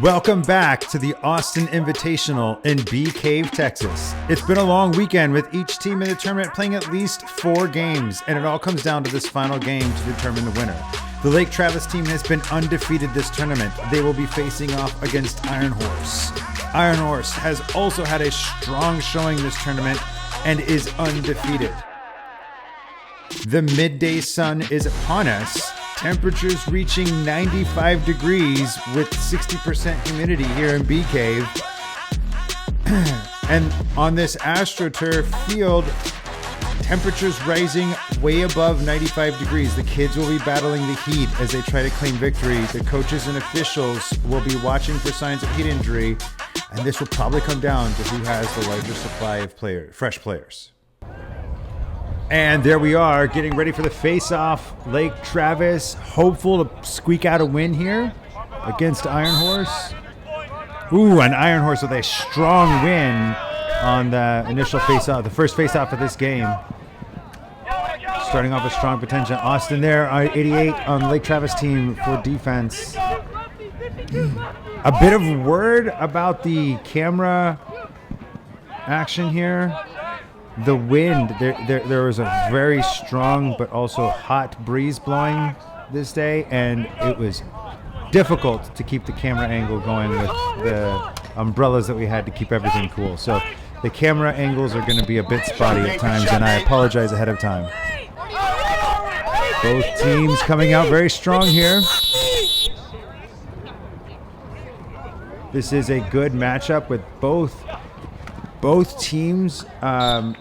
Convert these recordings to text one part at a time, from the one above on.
Welcome back to the Austin Invitational in Bee Cave, Texas. It's been a long weekend with each team in the tournament playing at least 4 games, and it all comes down to this final game to determine the winner. The Lake Travis team has been undefeated this tournament. They will be facing off against Iron Horse. Iron Horse has also had a strong showing this tournament and is undefeated. The midday sun is upon us. Temperatures reaching 95 degrees with 60% humidity here in Bee Cave. And on this AstroTurf field, temperatures rising way above 95 degrees. The kids will be battling the heat as they try to claim victory. The coaches and officials will be watching for signs of heat injury, and this will probably come down to who has the larger supply of fresh players. And there we are, getting ready for the face-off. Lake Travis, hopeful to squeak out a win here against Iron Horse. Ooh, an Iron Horse with a strong win on the initial face-off, the first face-off of this game. Starting off with strong potential. Austin there, 88 on Lake Travis team for defense. A bit of word about the camera action here. The wind, there was a very strong but also hot breeze blowing this day, and it was difficult to keep the camera angle going with the umbrellas that we had to keep everything cool. So the camera angles are going to be a bit spotty at times, and I apologize ahead of time. Both teams coming out very strong here. This is a good matchup with both teams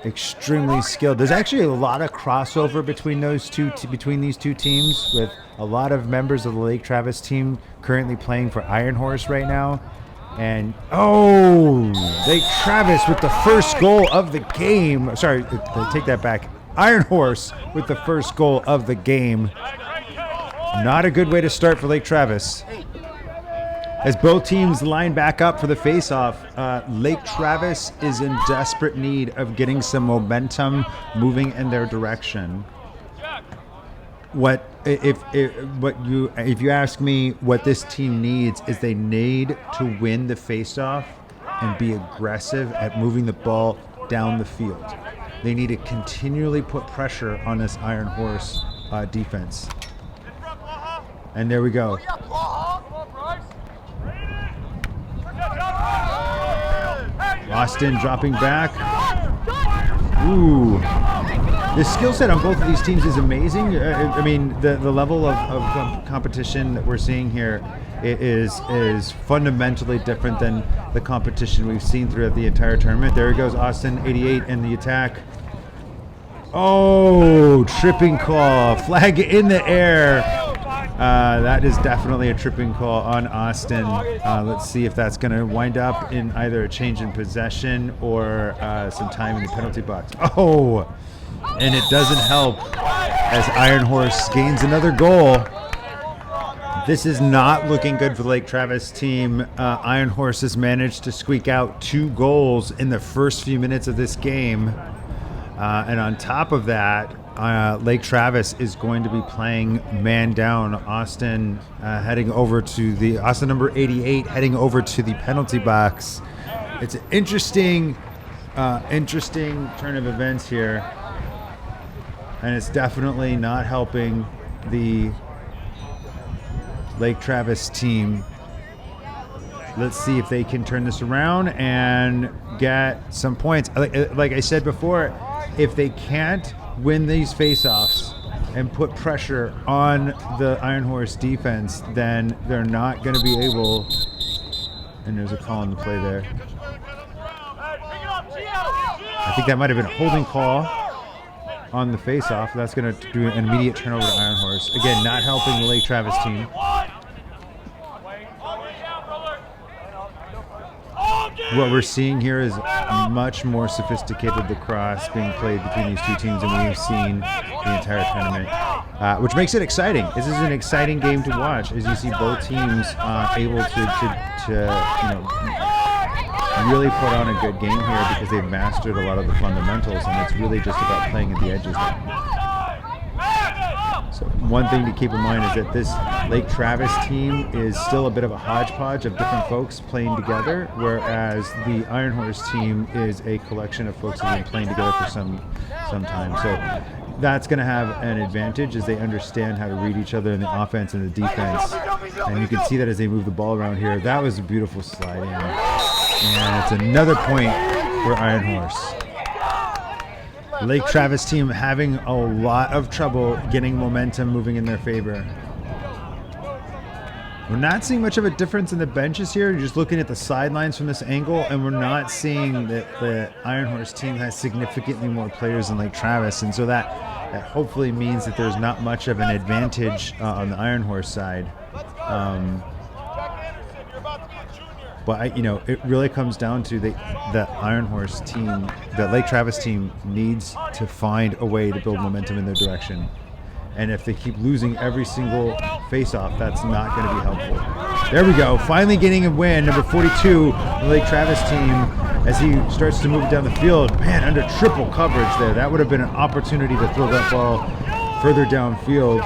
extremely skilled. There's actually a lot of crossover between these two teams, with a lot of members of the Lake Travis team currently playing for Iron Horse right now. And Lake Travis with the first goal of the game. Sorry, I take that back. Iron Horse with the first goal of the game. Not a good way to start for Lake Travis. As both teams line back up for the face-off, Lake Travis is in desperate need of getting some momentum moving in their direction. If you ask me what this team needs, is they need to win the face-off and be aggressive at moving the ball down the field. They need to continually put pressure on this Iron Horse defense. And there we go. Austin dropping back. Ooh. The skill set on both of these teams is amazing. I mean, the level of competition that we're seeing here is fundamentally different than the competition we've seen throughout the entire tournament. There goes Austin, 88 in the attack. Oh, tripping call. Flag in the air. That is definitely a tripping call on Austin. Let's see if that's going to wind up in either a change in possession or some time in the penalty box. Oh, and it doesn't help as Iron Horse gains another goal. This is not looking good for the Lake Travis team. Iron Horse has managed to squeak out 2 goals in the first few minutes of this game. And on top of that, Lake Travis is going to be playing man down. Austin heading over to the Austin number 88 heading over to the penalty box. It's an interesting turn of events here, and it's definitely not helping the Lake Travis team. Let's see if they can turn this around and get some points. Like I said before, if they can't win these face-offs and put pressure on the Iron Horse defense, then they're not going to be able. And there's a call on the play there. I think that might have been a holding call on the face-off. That's going to do an immediate turnover to Iron Horse. Again, not helping the Lake Travis team. What we're seeing here is much more sophisticated lacrosse being played between these two teams than we've seen the entire tournament, which makes it exciting. This is an exciting game to watch as you see both teams able to really put on a good game here because they've mastered a lot of the fundamentals, and it's really just about playing at the edges. So one thing to keep in mind is that this Lake Travis team is still a bit of a hodgepodge of different folks playing together, whereas the Iron Horse team is a collection of folks that have been playing together for some time. So that's going to have an advantage as they understand how to read each other in the offense and the defense. And you can see that as they move the ball around here. That was a beautiful slide in. And it's another point for Iron Horse. Lake Travis team having a lot of trouble getting momentum moving in their favor. We're not seeing much of a difference in the benches here. You're just looking at the sidelines from this angle, and we're not seeing that the Iron Horse team has significantly more players than Lake Travis, and so that hopefully means that there's not much of an advantage on the Iron Horse side. But it really comes down to the Iron Horse team, the Lake Travis team needs to find a way to build momentum in their direction. And if they keep losing every single face-off, that's not going to be helpful. There we go. Finally getting a win. Number 42, the Lake Travis team, as he starts to move down the field. Man, under triple coverage there. That would have been an opportunity to throw that ball further downfield.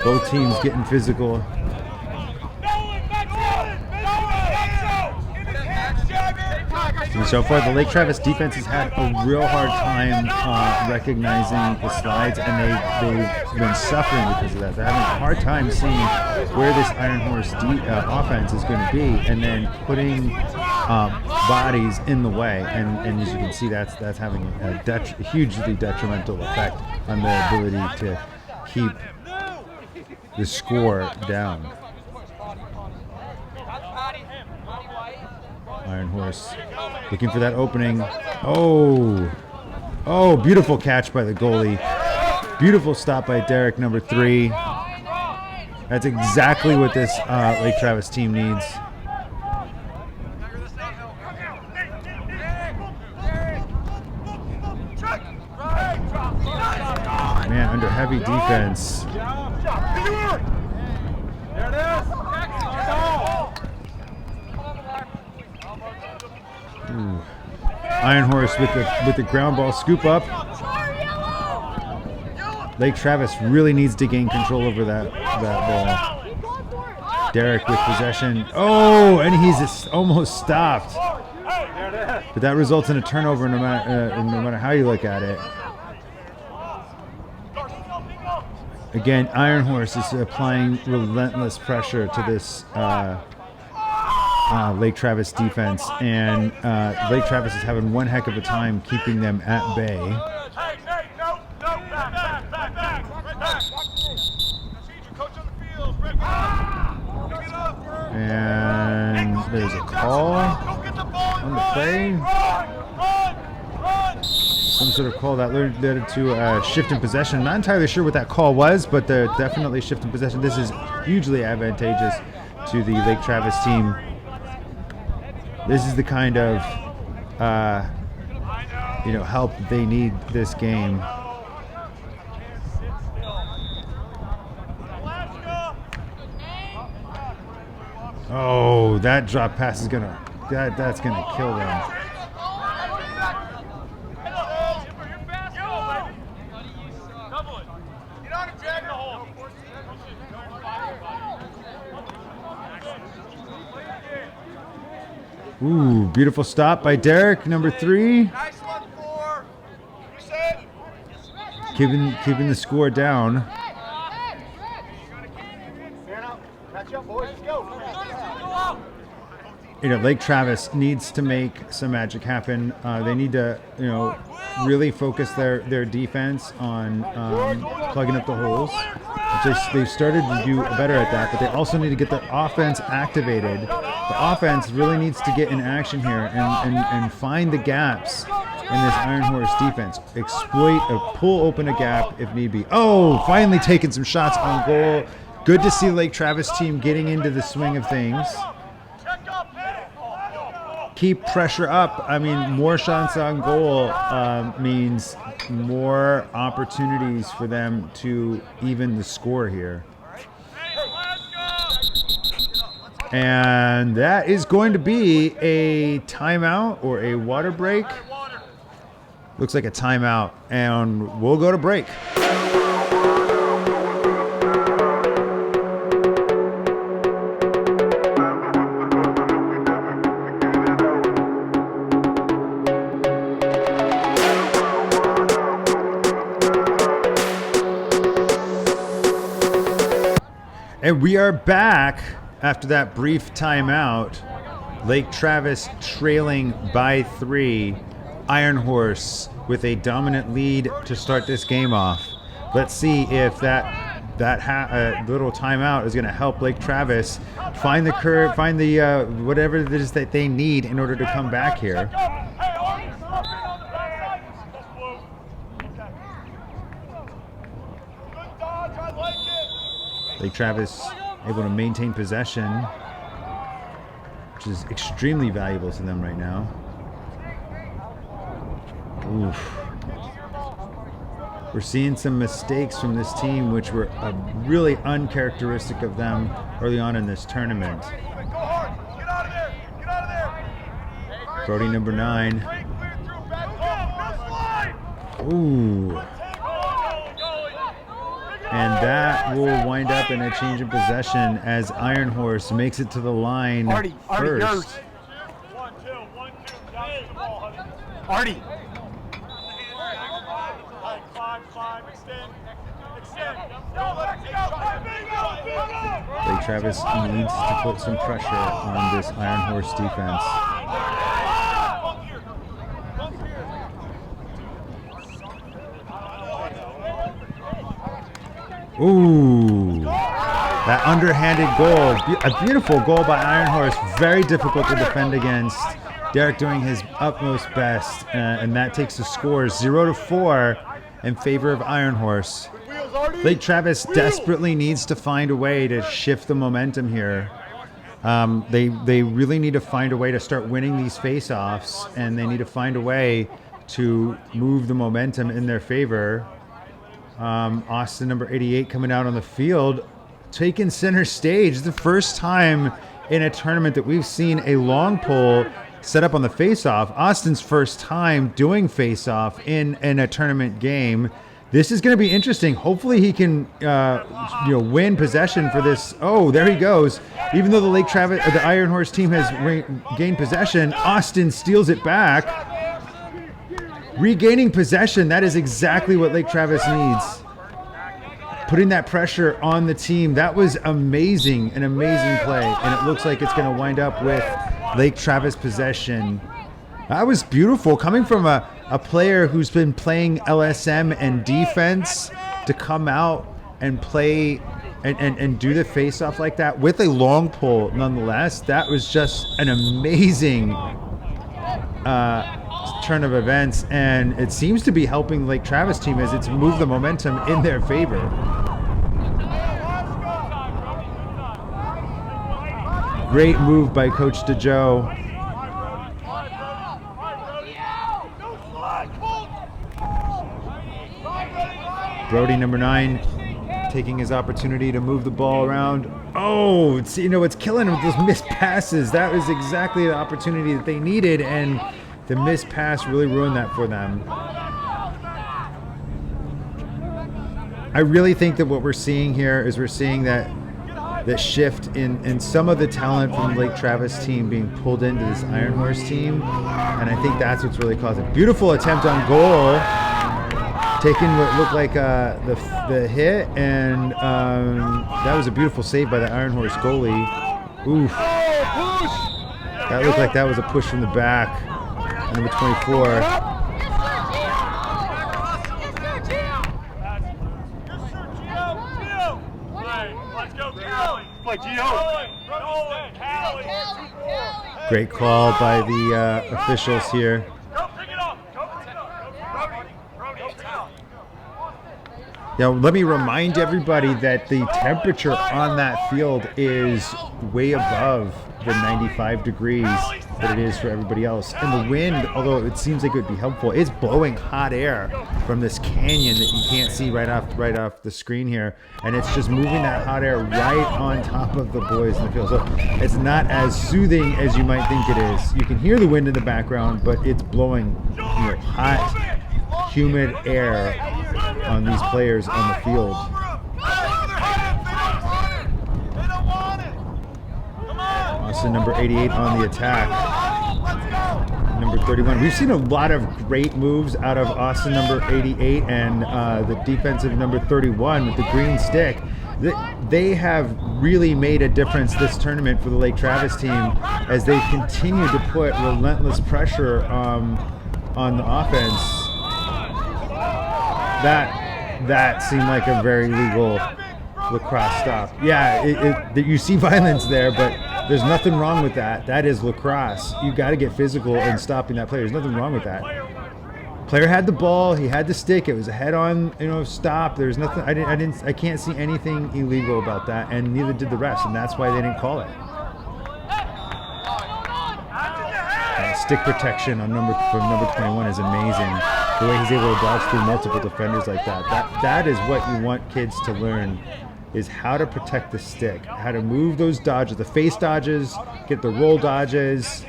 Both teams getting physical. And so far, the Lake Travis defense has had a real hard time recognizing the slides, and they've been suffering because of that. They're having a hard time seeing where this Iron Horse offense is going to be, and then putting bodies in the way. And as you can see, that's having a hugely detrimental effect on their ability to keep the score down. Iron Horse looking for that opening. Oh, beautiful catch by the goalie. Beautiful stop by Derek, number 3. That's exactly what this Lake Travis team needs. Man, under heavy defense. Ooh. Iron Horse with the ground ball scoop up. Lake Travis really needs to gain control over that ball. Derek with possession. Oh, and he's just almost stopped. But that results in a turnover no matter how you look at it. Again, Iron Horse is applying relentless pressure to this Lake Travis defense, and Lake Travis is having one heck of a time keeping them at bay. And there's a call on the play. Some sort of call that led to a shift in possession. I'm not entirely sure what that call was, but they're definitely shift in possession. This is hugely advantageous to the Lake Travis team. This is the kind of help they need this game. Oh, that drop pass is that's gonna kill them. Ooh, beautiful stop by Derek, number 3. Nice one, 4. Keeping the score down. Lake Travis needs to make some magic happen. They need to, really focus their defense on plugging up the holes. They've started to do better at that, but they also need to get the offense activated. The offense really needs to get in action here and find the gaps in this Iron Horse defense. Pull open a gap if need be. Oh, finally taking some shots on goal. Good to see the Lake Travis team getting into the swing of things. Keep pressure up. I mean, more shots on goal means more opportunities for them to even the score here. And that is going to be a timeout or a water break. Looks like a timeout, and we'll go to break. And we are back after that brief timeout. Lake Travis trailing by 3. Iron Horse with a dominant lead to start this game off. Let's see if that little timeout is going to help Lake Travis find the curve, find the whatever it is that they need in order to come back here. Lake Travis able to maintain possession, which is extremely valuable to them right now. Oof. We're seeing some mistakes from this team, which were really uncharacteristic of them early on in this tournament. Brody, number 9. Ooh. And that will wind up in a change of possession as Iron Horse makes it to the line first. Artie. Lake Travis needs to put some pressure on this Iron Horse defense. Ooh, that underhanded goal. A beautiful goal by Iron Horse. Very difficult to defend against. Derek doing his utmost best, and that takes the score 0-4 in favor of Iron Horse. Lake Travis desperately needs to find a way to shift the momentum here. They really need to find a way to start winning these face-offs, and they need to find a way to move the momentum in their favor. Austin, number 88, coming out on the field, taking center stage. The first time in a tournament that we've seen a long pole set up on the face-off. Austin's first time doing face-off in a tournament game. This is going to be interesting. Hopefully he can win possession for this. Oh, there he goes. Even though the Lake Travis, the Iron Horse team has gained possession, Austin steals it back. Regaining possession, that is exactly what Lake Travis needs. Putting that pressure on the team, that was amazing, an amazing play. And it looks like it's going to wind up with Lake Travis possession. That was beautiful. Coming from a player who's been playing LSM and defense to come out and play and do the face-off like that with a long pull nonetheless, that was just an amazing turn of events, and it seems to be helping Lake Travis team as it's moved the momentum in their favor. Great move by Coach DeJoe. Brody, number 9, taking his opportunity to move the ball around. Oh, it's killing him with those missed passes. That was exactly the opportunity that they needed, and the missed pass really ruined that for them. I really think that what we're seeing here is we're seeing that shift in some of the talent from the Lake Travis team being pulled into this Iron Horse team, and I think that's what's really causing it. Beautiful attempt on goal, taking what looked like the hit, and that was a beautiful save by the Iron Horse goalie. Oof. That looked like that was a push from the back. Number 24. Great call by the officials here. Now, let me remind everybody that the temperature on that field is way above the 95 degrees that it is for everybody else. And the wind, although it seems like it would be helpful, it's blowing hot air from this canyon that you can't see right off the screen here. And it's just moving that hot air right on top of the boys in the field. So it's not as soothing as you might think it is. You can hear the wind in the background, but it's blowing hot, humid air on these players on the field. Austin, number 88 on the attack. Number 31. We've seen a lot of great moves out of Austin, number 88, and the defensive number 31 with the green stick. They have really made a difference this tournament for the Lake Travis team as they continue to put relentless pressure on the offense. That seemed like a very legal lacrosse stop. Yeah, you see violence there, but there's nothing wrong with that. That is lacrosse. You got to get physical in stopping that player. There's nothing wrong with that. Player had the ball. He had the stick. It was a head-on, stop. There's nothing. I can't see anything illegal about that, and neither did the refs, and that's why they didn't call it. Stick protection on number 21 is amazing. The way he's able to dodge through multiple defenders like that. That is what you want kids to learn, is how to protect the stick, how to move those dodges, the face dodges, get the roll dodges,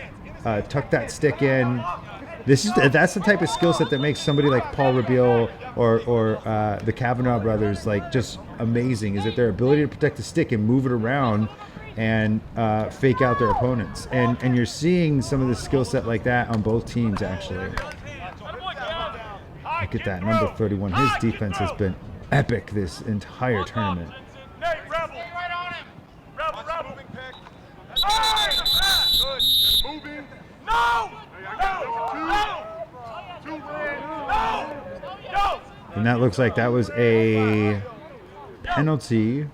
tuck that stick in. That's the type of skill set that makes somebody like Paul Rabiel or the Kavanaugh brothers just amazing, is that their ability to protect the stick and move it around and fake out their opponents. And you're seeing some of the skill set like that on both teams, actually. Look at that, number 31. His defense has been epic this entire tournament. And that looks like that was a penalty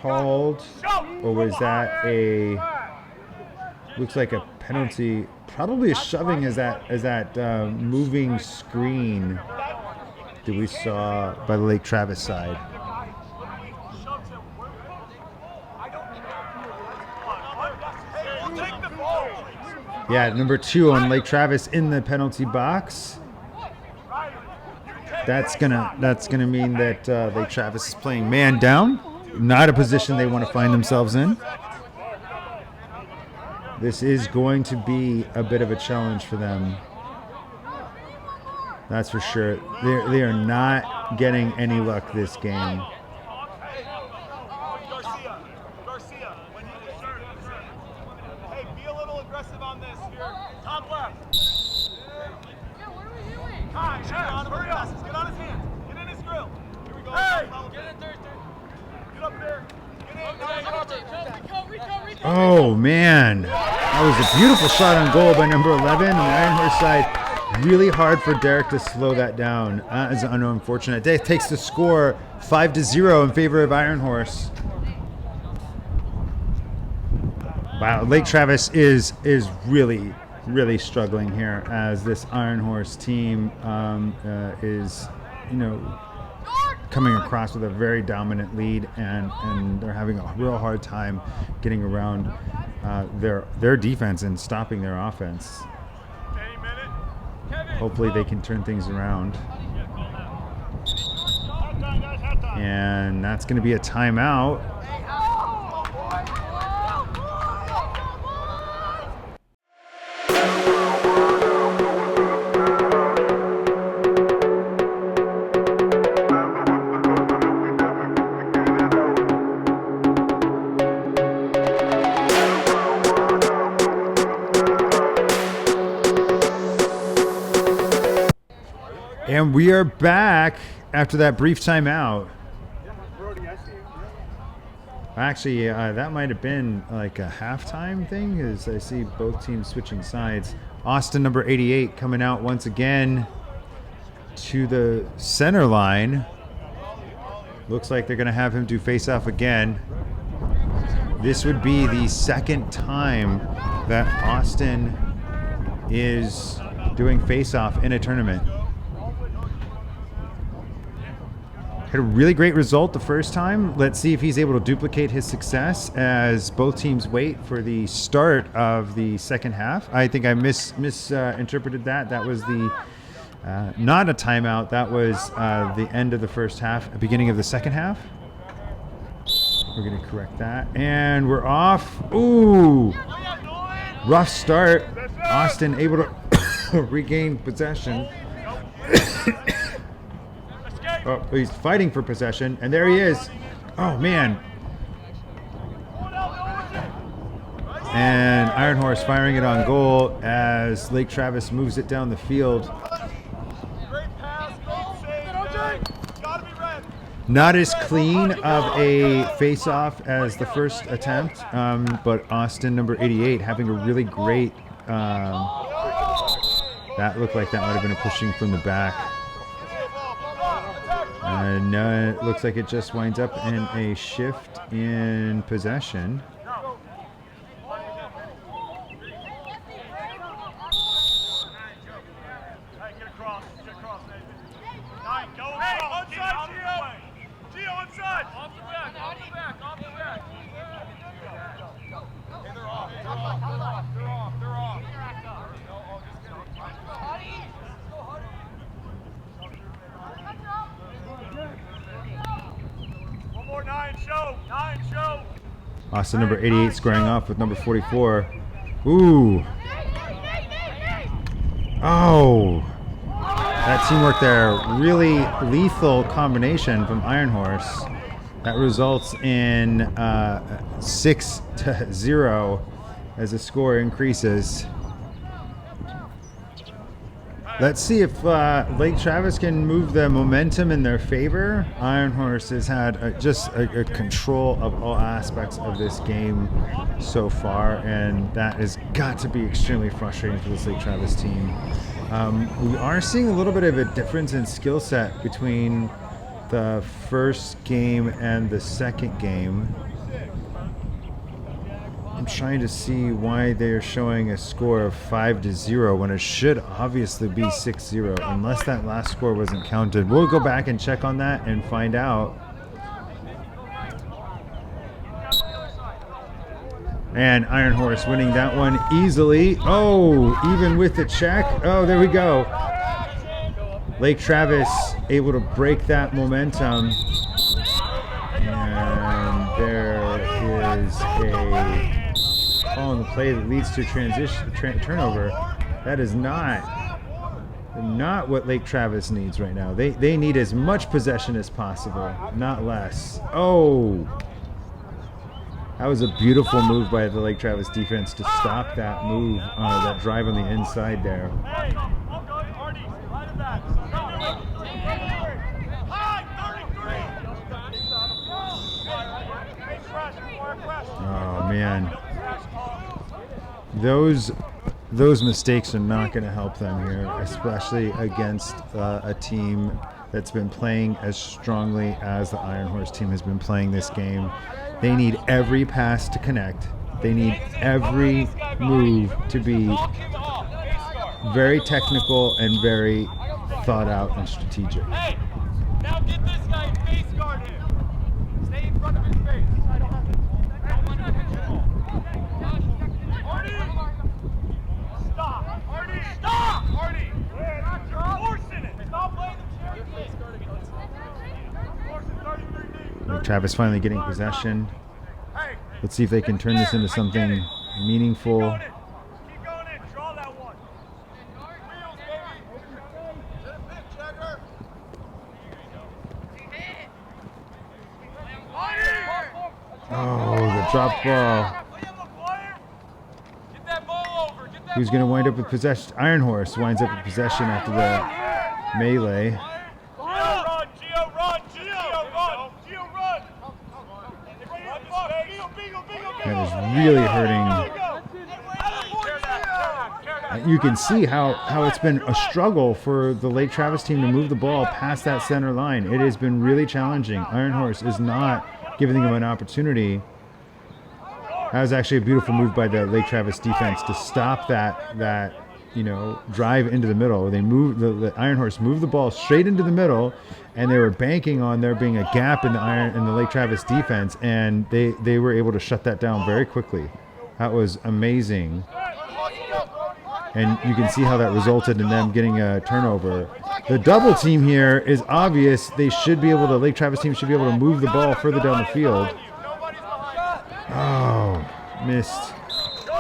called, or was that looks like a penalty, probably a shoving as that moving screen that we saw by the Lake Travis side. Yeah, number 2 on Lake Travis in the penalty box. That's gonna mean that Lake Travis is playing man down, not a position they want to find themselves in. This is going to be a bit of a challenge for them. That's for sure. They are not getting any luck this game. Oh man, that was a beautiful shot on goal by number 11 on the Iron Horse side. Really hard for Derek to slow that down. That is unfortunate. It takes the score 5-0 in favor of Iron Horse. Wow, Lake Travis is really struggling here as this Iron Horse team is coming across with a very dominant lead, and they're having a real hard time getting around their defense and stopping their offense. Hopefully they can turn things around. And that's going to be a timeout. And we are back after that brief timeout. Actually, that might have been like a halftime thing, as I see both teams switching sides. Austin, number 88, coming out once again to the center line. Looks like they're going to have him do face-off again. This would be the second time that Austin is doing face-off in a tournament. Had a really great result the first time. Let's see if he's able to duplicate his success as both teams wait for the start of the second half. I think I misinterpreted that. That was the not a timeout. That was the end of the first half, beginning of the second half. We're going to correct that. And we're off. Ooh, rough start. Austin able to regain possession. Oh, he's fighting for possession, and there he is. Oh, man. And Iron Horse firing it on goal as Lake Travis moves it down the field. Not as clean of a face-off as the first attempt, but Austin, number 88, having a really great. That looked like that might have been a pushing from the back. And it looks like it just winds up in a shift in possession. Austin, number 88, squaring off with number 44. Ooh. Oh. That teamwork there, really lethal combination from Iron Horse. That results in 6-0 as the score increases. Let's see if Lake Travis can move the momentum in their favor. Iron Horse has had just a control of all aspects of this game so far, and that has got to be extremely frustrating for this Lake Travis team. We are seeing a little bit of a difference in skill set between the first game and the second game. I'm trying to see why they're showing a score of 5-0 when it should obviously be 6-0, unless that last score wasn't counted. We'll go back and check on that and find out. And Iron Horse winning that one easily. Oh, even with the check. Oh, there we go. Lake Travis able to break that momentum. And there is a call on the play that leads to turnover. That is not what Lake Travis needs right now. They need as much possession as possible, not less. Oh, that was a beautiful move by the Lake Travis defense to stop that move, that drive on the inside there. Oh man, those mistakes are not going to help them here, especially against a team that's been playing as strongly as the Iron Horse team has been playing this game. They need every pass to connect. They need every move to be very technical and very thought out and strategic. Hey, now get this guy and face guard him. Stay in front of his face. I don't have it. Artie! Stop! Artie! Stop! Artie! We're not forcing it. Stop playing the chair. Travis finally getting possession. Let's see if they can turn this into something meaningful. Keep going in. Draw that one. Oh, the drop ball. Who's going to wind up with possession? Iron Horse winds up with possession after the melee. That is really hurting. You can see how it's been a struggle for the Lake Travis team to move the ball past that center line. It has been really challenging. Iron Horse is not giving them an opportunity. That was actually a beautiful move by the Lake Travis defense to stop that drive into the middle. They moved the Iron Horse moved the ball straight into the middle, and they were banking on there being a gap in the Lake Travis defense, and they were able to shut that down very quickly. That was amazing. And you can see how that resulted in them getting a turnover. The double team here is obvious. Lake Travis team should be able to move the ball further down the field. Oh, missed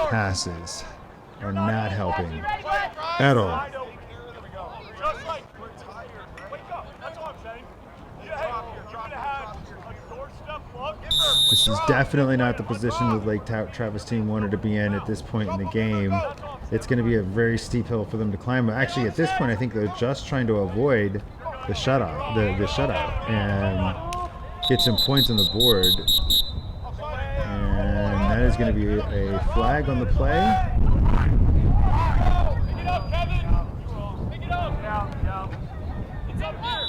passes are not helping at all. This is definitely not the position the Lake Travis team wanted to be in at this point in the game. It's going to be a very steep hill for them to climb. Actually, at this point, I think they're just trying to avoid the shutout. And get some points on the board. And that is going to be a flag on the play. Pick it up, Kevin. Pick it up. It's up here.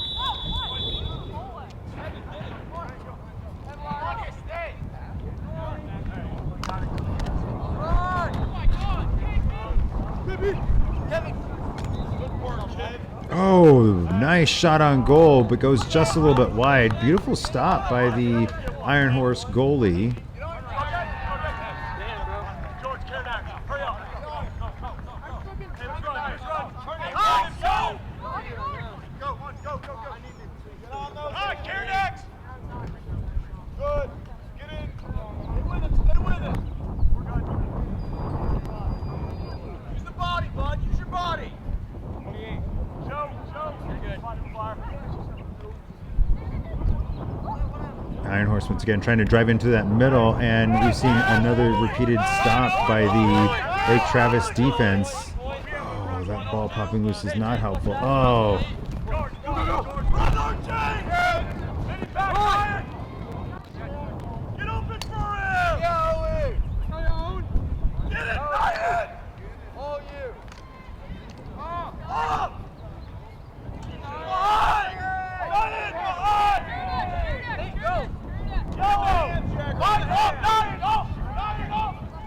Stay. Oh, nice shot on goal, but goes just a little bit wide. Beautiful stop by the Iron Horse goalie. Iron Horse once again trying to drive into that middle, and we've seen another repeated stop by the Lake Travis defense. Oh, that ball popping loose is not helpful. Oh.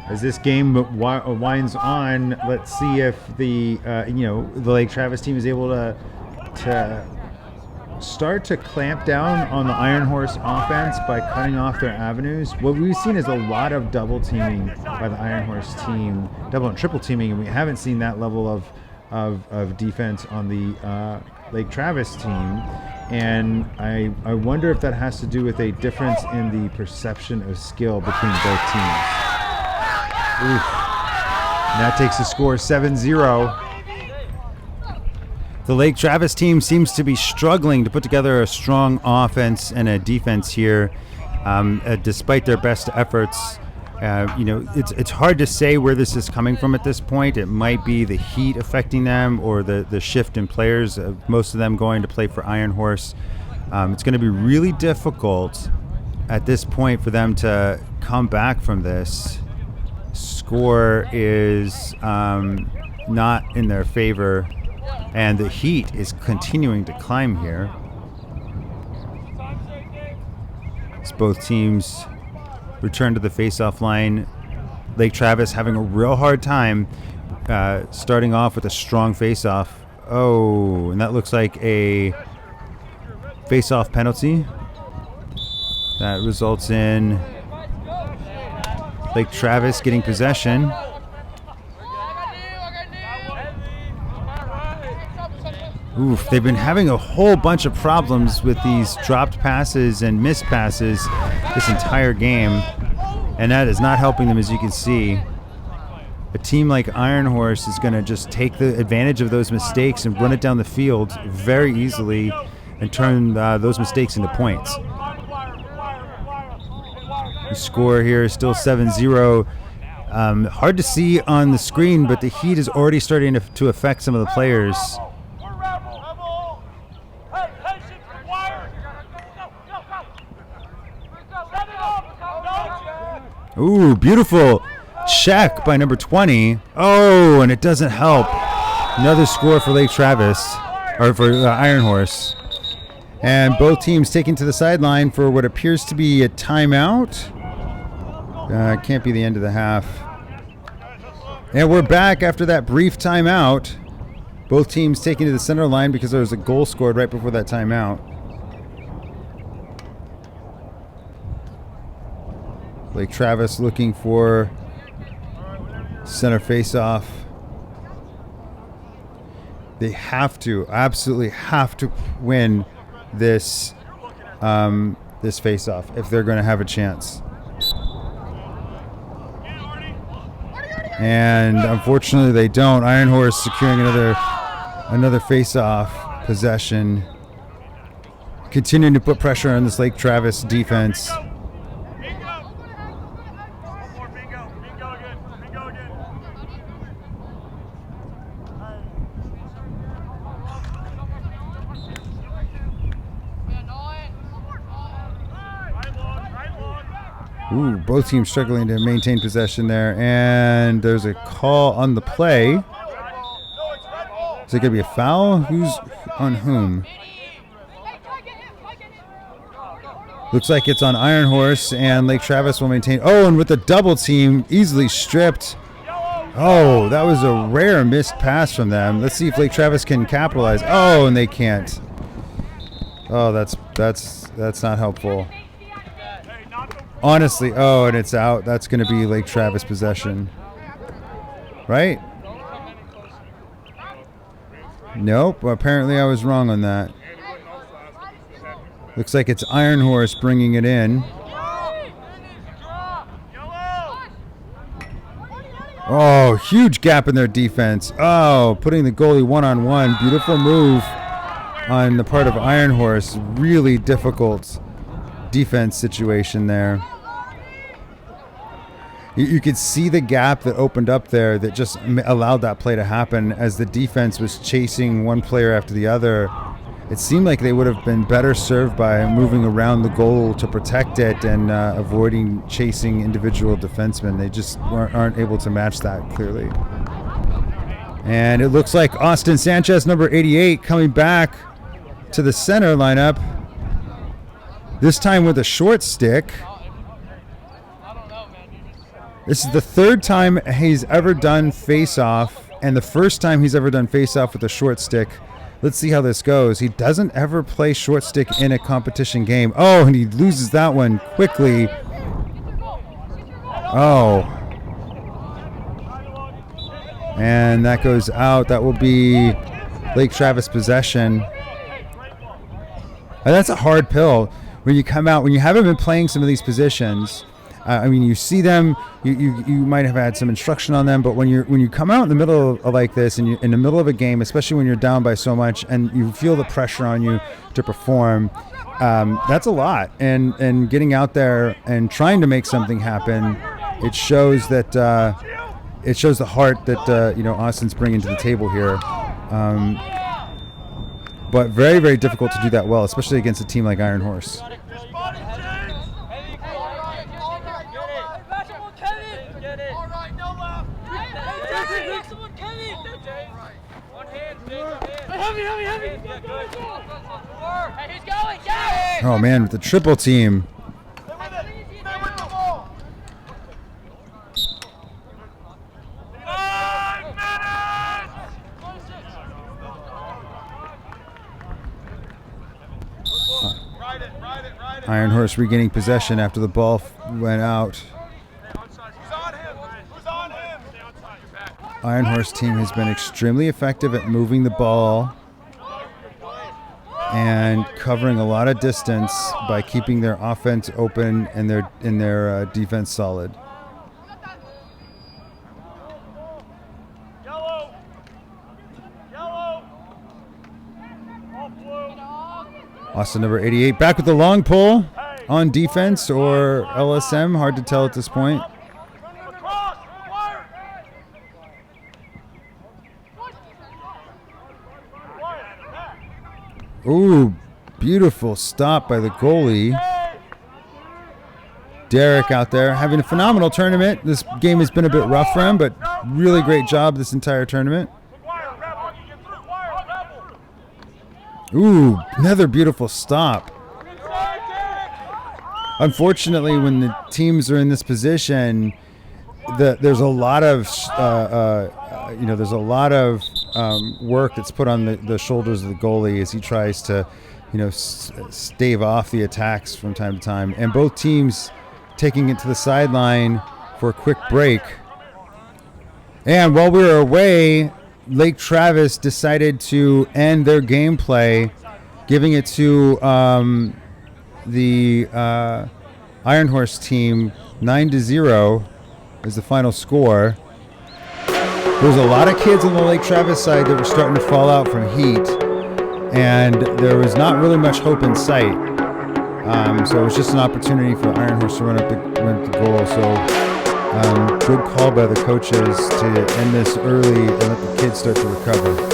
As this game winds on, let's see if the the Lake Travis team is able to start to clamp down on the Iron Horse offense by cutting off their avenues. What we've seen is a lot of double teaming by the Iron Horse team, double and triple teaming, and we haven't seen that level of defense on the Lake Travis team. And I wonder if that has to do with a difference in the perception of skill between both teams. Oof. And that takes the score 7-0. The Lake Travis team seems to be struggling to put together a strong offense and a defense here, despite their best efforts. It's hard to say where this is coming from at this point. It might be the heat affecting them, or the shift in players, most of them going to play for Iron Horse. It's going to be really difficult at this point for them to come back from this. Score is not in their favor, and the heat is continuing to climb here. As both teams return to the face-off line, Lake Travis having a real hard time starting off with a strong face-off. Oh, and that looks like a face-off penalty. That results in Lake Travis getting possession. Oof, they've been having a whole bunch of problems with these dropped passes and missed passes this entire game, and that is not helping them, as you can see. A team like Iron Horse is going to just take the advantage of those mistakes and run it down the field very easily and turn those mistakes into points. The score here is still 7-0. Hard to see on the screen, but the heat is already starting to affect some of the players. Ooh, beautiful check by number 20. Oh, and it doesn't help. Another score for Lake Travis, or for Iron Horse. And both teams taken to the sideline for what appears to be a timeout. Can't be the end of the half. And we're back after that brief timeout. Both teams taken to the center line because there was a goal scored right before that timeout. Lake Travis looking for center face-off. They have to, absolutely have to win this this face-off if they're going to have a chance. And unfortunately they don't. Iron Horse securing another face-off possession, continuing to put pressure on this Lake Travis defense. Ooh, both teams struggling to maintain possession there. And there's a call on the play. Is it going to be a foul? Who's on whom? Looks like it's on Iron Horse, and Lake Travis will maintain. Oh, and with the double team, easily stripped. Oh, that was a rare missed pass from them. Let's see if Lake Travis can capitalize. Oh, and they can't. Oh, that's not helpful. Honestly, oh, and it's out. That's going to be Lake Travis possession. Right? Nope. Apparently I was wrong on that. Looks like it's Iron Horse bringing it in. Oh, huge gap in their defense. Oh, putting the goalie one-on-one. Beautiful move on the part of Iron Horse. Really difficult defense situation there. You could see the gap that opened up there that just allowed that play to happen as the defense was chasing one player after the other. It seemed like they would have been better served by moving around the goal to protect it and avoiding chasing individual defensemen. They just aren't able to match that clearly. And it looks like Austin Sanchez, number 88, coming back to the center lineup. This time with a short stick. This is the third time he's ever done face-off, and the first time he's ever done face-off with a short stick. Let's see how this goes. He doesn't ever play short stick in a competition game. Oh, and he loses that one quickly. Oh. And that goes out. That will be Lake Travis possession. And that's a hard pill when you come out, when you haven't been playing some of these positions. I mean, you see them, you might have had some instruction on them, but when you come out in the middle of like this, and you're in the middle of a game, especially when you're down by so much, and you feel the pressure on you to perform, that's a lot. And getting out there and trying to make something happen, it shows that it shows the heart that Austin's bringing to the table here. But very, very difficult to do that well, especially against a team like Iron Horse. Oh man, with the triple team. Iron Horse regaining possession after the ball went out. Iron Horse team has been extremely effective at moving the ball and covering a lot of distance by keeping their offense open and their defense solid. Austin number 88 back with the long pull on defense or LSM, hard to tell at this point. Ooh, beautiful stop by the goalie. Derek out there having a phenomenal tournament. This game has been a bit rough for him, but really great job this entire tournament. Ooh, another beautiful stop. Unfortunately, when the teams are in this position, there's a lot of work that's put on the shoulders of the goalie as he tries to, stave off the attacks from time to time. And both teams taking it to the sideline for a quick break. And while we were away, Lake Travis decided to end their gameplay, giving it to the Iron Horse team 9-0 is the final score. There was a lot of kids on the Lake Travis side that were starting to fall out from heat, and there was not really much hope in sight. So it was just an opportunity for Iron Horse to run up the goal. So good call by the coaches to end this early and let the kids start to recover.